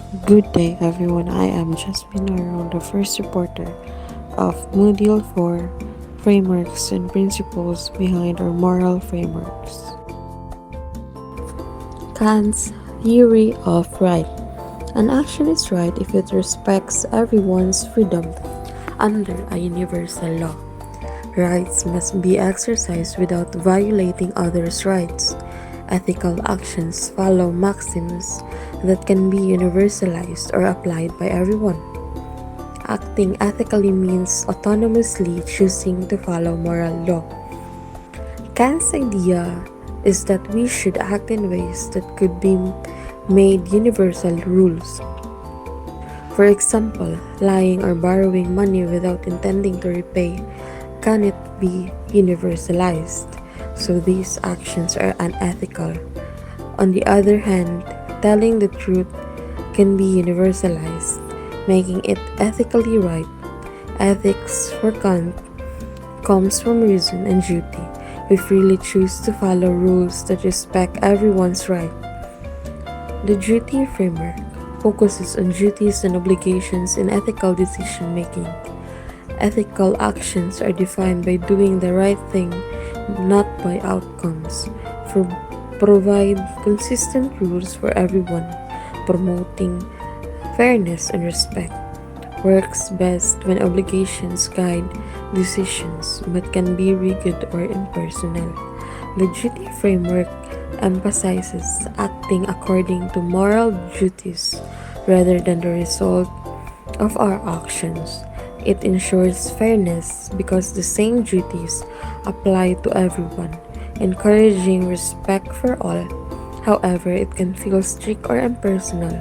Good day, everyone. I am Jasmine Around, the first reporter of Moodle for Frameworks and Principles Behind Our Moral Frameworks. Kant's Theory of Right. An action is right if it respects everyone's freedom under a universal law. Rights must be exercised without violating others' rights. Ethical actions follow maxims that can be universalized or applied by everyone. Acting ethically means autonomously choosing to follow moral law. Kant's idea is that we should act in ways that could be made universal rules. For example, lying or borrowing money without intending to repay cannot be universalized, so these actions are unethical. On the other hand, telling the truth can be universalized, making it ethically right. Ethics for Kant comes from reason and duty. We freely choose to follow rules that respect everyone's right. The duty framework focuses on duties and obligations in ethical decision making. Ethical actions are defined by doing the right thing, not by outcomes. Provide consistent rules for everyone, promoting fairness and respect. Works best when obligations guide decisions but can be rigid or impersonal. The duty framework emphasizes acting according to moral duties rather than the result of our actions. It ensures fairness because the same duties apply to everyone, encouraging respect for all. However, it can feel strict or impersonal,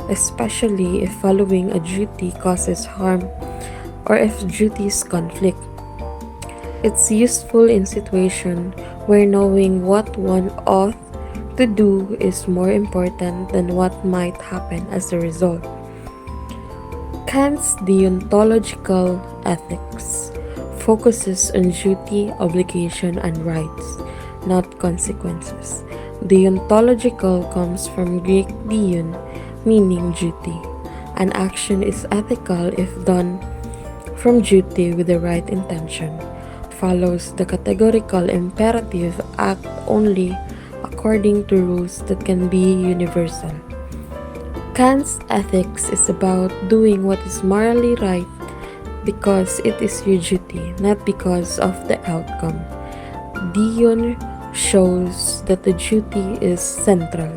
especially if following a duty causes harm or if duties conflict. It's useful in situations where knowing what one ought to do is more important than what might happen as a result. Kant's deontological ethics focuses on duty, obligation, and rights, not consequences. Deontological comes from Greek deon, meaning duty. An action is ethical if done from duty with the right intention. Follows the categorical imperative act only according to rules that can be universal. Kant's ethics is about doing what is morally right because it is your duty, not because of the outcome. Dion shows that the duty is central.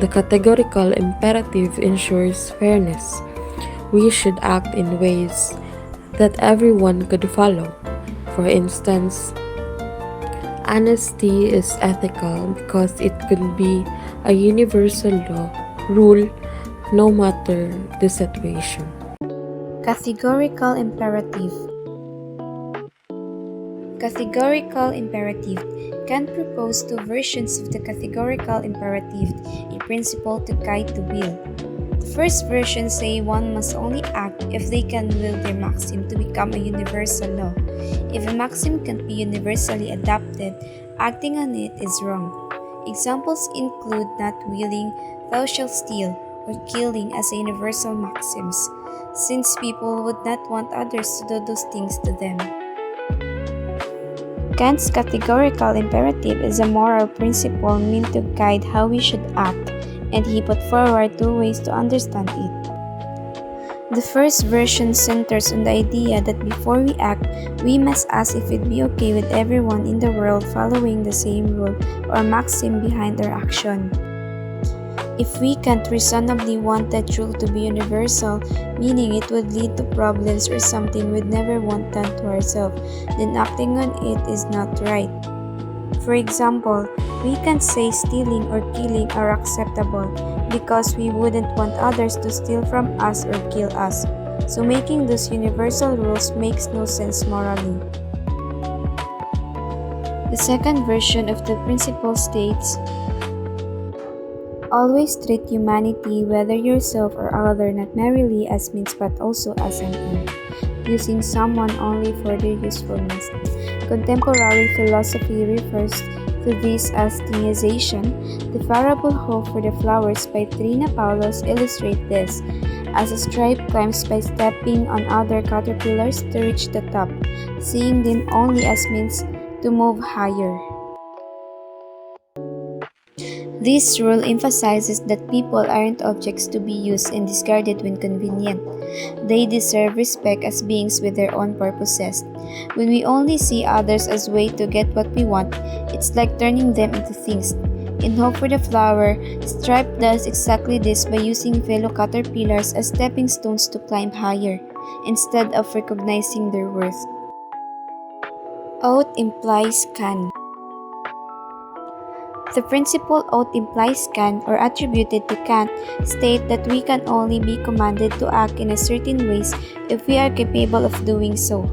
The categorical imperative ensures fairness. We should act in ways that everyone could follow. For instance, honesty is ethical because it could be a universal law, rule, no matter the situation. Categorical imperative. Categorical imperative. Kant proposed two versions of the categorical imperative in principle to guide the will. The first version say one must only act if they can will their maxim to become a universal law. If a maxim can't be universally adopted, acting on it is wrong. Examples include not willing, thou shalt steal, or killing as a universal maxims, since people would not want others to do those things to them. Kant's categorical imperative is a moral principle meant to guide how we should act, and he put forward two ways to understand it. The first version centers on the idea that before we act, we must ask if it'd be okay with everyone in the world following the same rule or maxim behind our action. If we can't reasonably want that rule to be universal, meaning it would lead to problems or something we'd never want done to ourselves, then acting on it is not right. For example, we can't say stealing or killing are acceptable because we wouldn't want others to steal from us or kill us. So making those universal rules makes no sense morally. The second version of the principle states, always treat humanity, whether yourself or other, not merely as means but also as an end, using someone only for their usefulness. Contemporary philosophy refers To this astigmatization, the parable Hope for the Flowers by Trina Paulos illustrates this, as a stripe climbs by stepping on other caterpillars to reach the top, seeing them only as means to move higher. This rule emphasizes that people aren't objects to be used and discarded when convenient. They deserve respect as beings with their own purposes. When we only see others as way to get what we want, it's like turning them into things. In Hope for the Flower, Stripe does exactly this by using fellow caterpillars as stepping stones to climb higher, instead of recognizing their worth. Oath implies can. The principle oath implies can, or attributed to Kant, state that we can only be commanded to act in a certain ways if we are capable of doing so.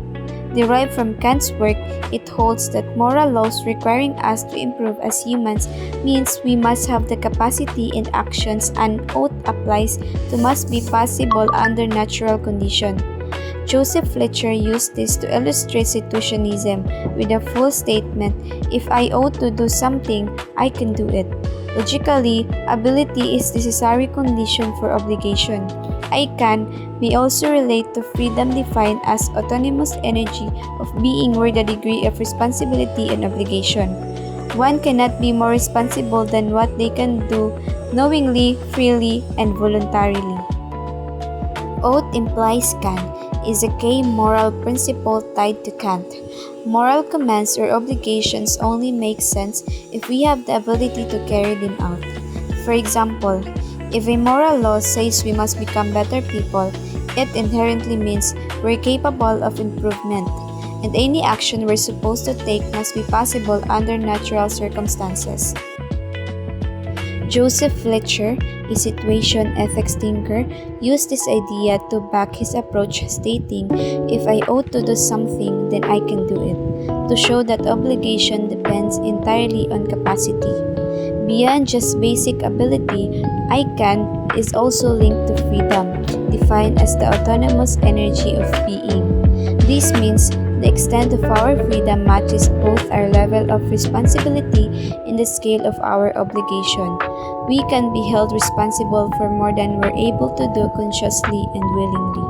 Derived from Kant's work, it holds that moral laws requiring us to improve as humans means we must have the capacity and actions an oath applies to must be possible under natural conditions. Joseph Fletcher used this to illustrate situationism with a full statement, if I ought to do something, I can do it. Logically, ability is necessary condition for obligation. I can may also relate to freedom defined as autonomous energy of being where the degree of responsibility and obligation. One cannot be more responsible than what they can do knowingly, freely, and voluntarily. Oath implies can is a key moral principle tied to Kant. Moral commands or obligations only make sense if we have the ability to carry them out. For example, if a moral law says we must become better people, it inherently means we're capable of improvement, and any action we're supposed to take must be possible under natural circumstances. Joseph Fletcher, a situation ethics thinker, used this idea to back his approach, stating, if I ought to do something, then I can do it, to show that obligation depends entirely on capacity. Beyond just basic ability, I can is also linked to freedom, defined as the autonomous energy of being. This means the extent of our freedom matches both our level of responsibility and the scale of our obligation. We can be held responsible for more than we're able to do consciously and willingly.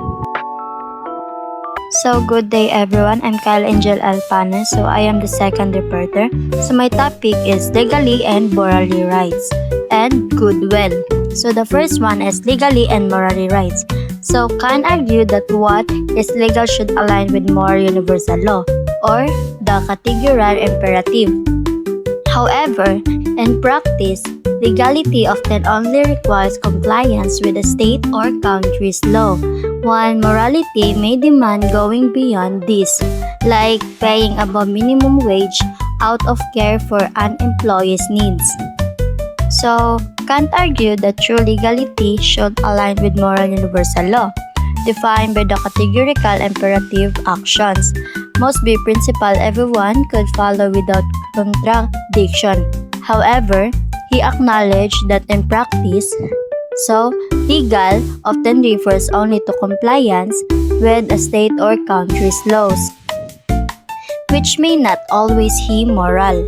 So good day everyone, I'm Kyle Angel Alpana, so I am the second reporter. So my topic is legally and morally rights and goodwill. So the first one is legally and morally rights. So Kant argued that what is legal should align with moral universal law or the categorical imperative. However, in practice, legality often only requires compliance with a state or country's law, while morality may demand going beyond this, like paying above minimum wage out of care for an employee's needs. So, Kant argued that true legality should align with moral universal law, defined by the categorical imperative actions must be principle everyone could follow without contradiction. However, he acknowledged that in practice, so legal often refers only to compliance with a state or country's laws, which may not always be moral.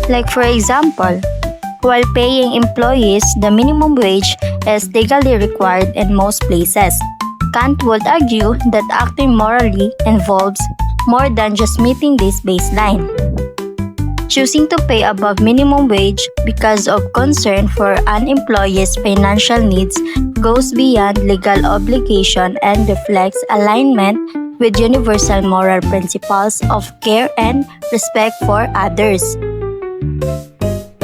Like for example, while paying employees the minimum wage is legally required in most places, Kant would argue that acting morally involves more than just meeting this baseline. Choosing to pay above minimum wage because of concern for an employee's financial needs goes beyond legal obligation and reflects alignment with universal moral principles of care and respect for others.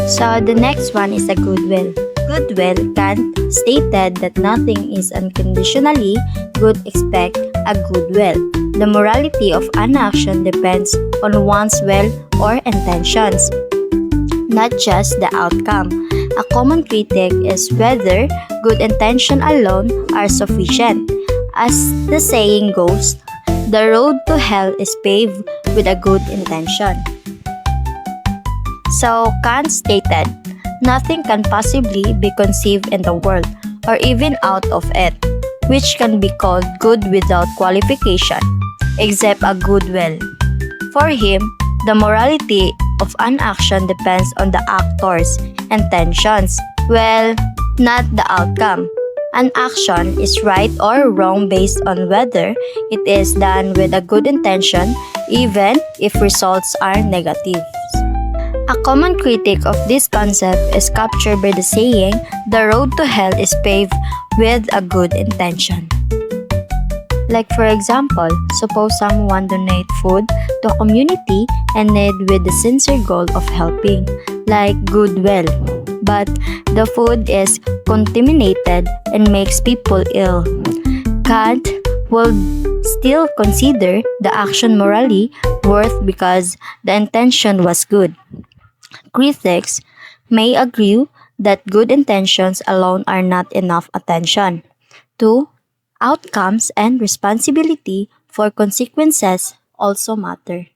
So the next one is a goodwill. Goodwill, Kant stated that nothing is unconditionally good except a goodwill. The morality of an action depends on one's will or intentions, not just the outcome. A common critique is whether good intentions alone are sufficient. As the saying goes, the road to hell is paved with a good intention. So Kant stated, nothing can possibly be conceived in the world or even out of it, which can be called good without qualification, except a good will. For him, the morality of an action depends on the actor's intentions. Well, not the outcome. An action is right or wrong based on whether it is done with a good intention, even if results are negative. A common critique of this concept is captured by the saying, "The road to hell is paved with a good intention." Like for example, suppose someone donate food to a community and need with the sincere goal of helping, like goodwill. But the food is contaminated and makes people ill. God will still consider the action morally worth because the intention was good. Critics may agree that good intentions alone are not enough. Attention to outcomes and responsibility for consequences also matter.